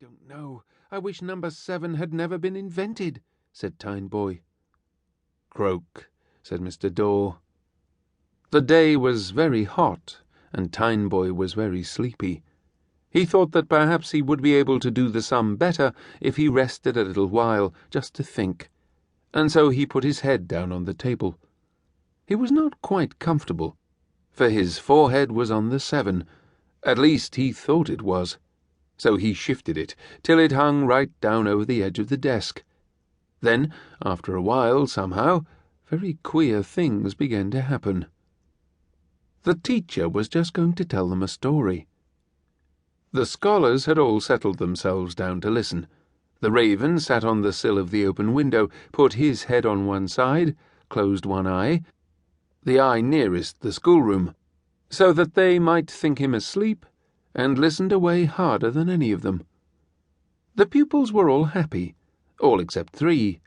don't know. I wish number 7 had never been invented," said Tineboy. "Croak," said Mr. Daw. The day was very hot, and Tineboy was very sleepy. He thought that perhaps he would be able to do the sum better if he rested a little while, just to think, and so he put his head down on the table. He was not quite comfortable, for his forehead was on the 7, at least he thought it was, so he shifted it till it hung right down over the edge of the desk. Then, after a while, somehow, very queer things began to happen. The teacher was just going to tell them a story. The scholars had all settled themselves down to listen. The raven sat on the sill of the open window, put his head on one side, closed one eye, the eye nearest the schoolroom, so that they might think him asleep, and listened away harder than any of them. The pupils were all happy, all except 3,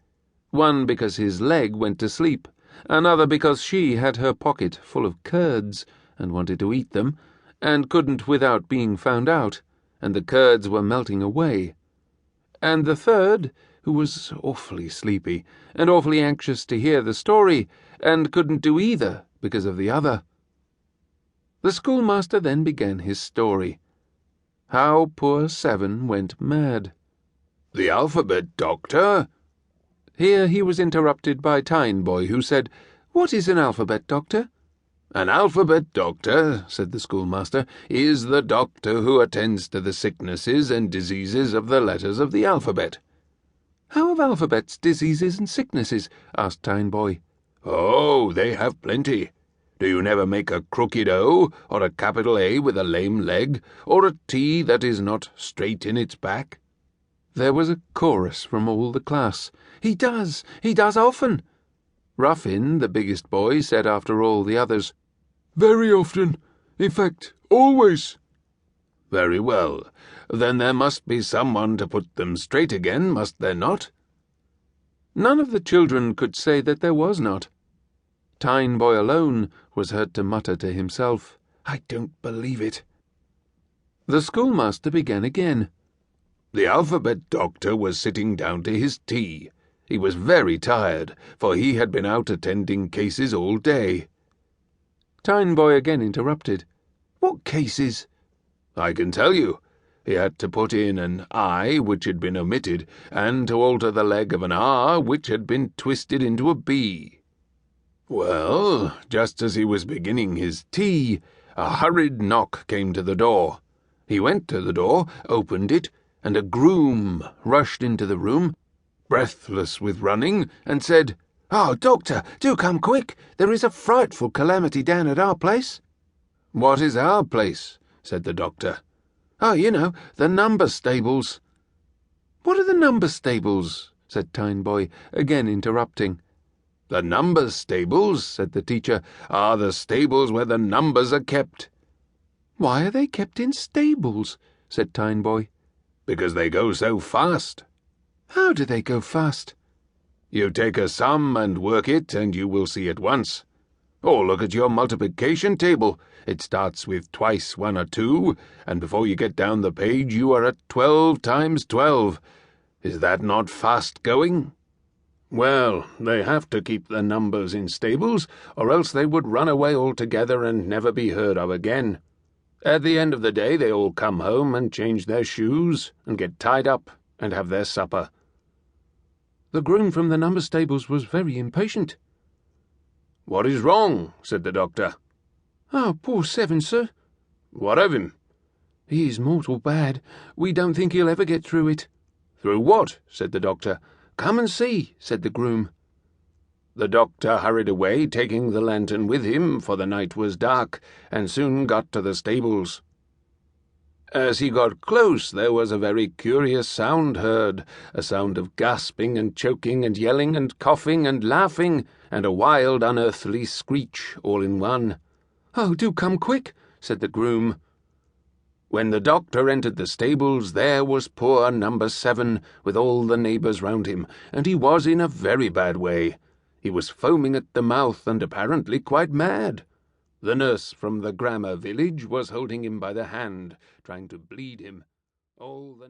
one because his leg went to sleep, another because she had her pocket full of curds and wanted to eat them, and couldn't without being found out, and the curds were melting away, and the 3rd, who was awfully sleepy and awfully anxious to hear the story, and couldn't do either because of the other. The schoolmaster then began his story. How poor 7 went mad. "The alphabet, Doctor?" Here he was interrupted by Tineboy, who said, "What is an alphabet, Doctor?" "An alphabet doctor," said the schoolmaster, "is the doctor who attends to the sicknesses and diseases of the letters of the alphabet." "How have alphabets diseases and sicknesses?" asked Tineboy. "Oh, they have plenty. Do you never make a crooked O, or a capital A with a lame leg, or a T that is not straight in its back?" There was a chorus from all the class. He does often." Ruffin, the biggest boy, said after all the others, "Very often. In fact, always." "Very well. Then there must be someone to put them straight again, must there not?" None of the children could say that there was not. Tineboy alone was heard to mutter to himself, "I don't believe it." The schoolmaster began again. "The alphabet doctor was sitting down to his tea. He was very tired, for he had been out attending cases all day." Tineboy again interrupted. "What cases?" "I can tell you. He had to put in an I which had been omitted, and to alter the leg of an R which had been twisted into a B. Well, just as he was beginning his tea, a hurried knock came to the door. He went to the door, opened it, and a groom rushed into the room, breathless with running, and said, "Oh, Doctor, do come quick. There is a frightful calamity down at our place." "What is our place?" said the doctor. "Oh, you know, the number stables." "What are the number stables?" said Tineboy, again interrupting. "The number stables," said the teacher, "are the stables where the numbers are kept." "Why are they kept in stables?" said Tineboy. "Because they go so fast." "How do they go fast?" "You take a sum and work it, and you will see at once. Or look at your multiplication table. It starts with twice 1 or 2, and before you get down the page you are at 12 times 12. Is that not fast going? Well, they have to keep the numbers in stables, or else they would run away altogether and never be heard of again. At the end of the day they all come home and change their shoes, and get tied up, and have their supper." The groom from the number stables was very impatient. "What is wrong?" said the doctor. "Oh, poor 7, sir." "What of him?" "He is mortal bad. We don't think he'll ever get through it." "Through what?" said the doctor. "Come and see," said the groom. The doctor hurried away, taking the lantern with him, for the night was dark, and soon got to the stables. As he got close, there was a very curious sound heard, a sound of gasping and choking and yelling and coughing and laughing, and a wild unearthly screech all in one. "Oh, do come quick," said the groom. When the doctor entered the stables, there was poor number 7, with all the neighbours round him, and he was in a very bad way. He was foaming at the mouth and apparently quite mad. The nurse from the grammar village was holding him by the hand, trying to bleed him. All the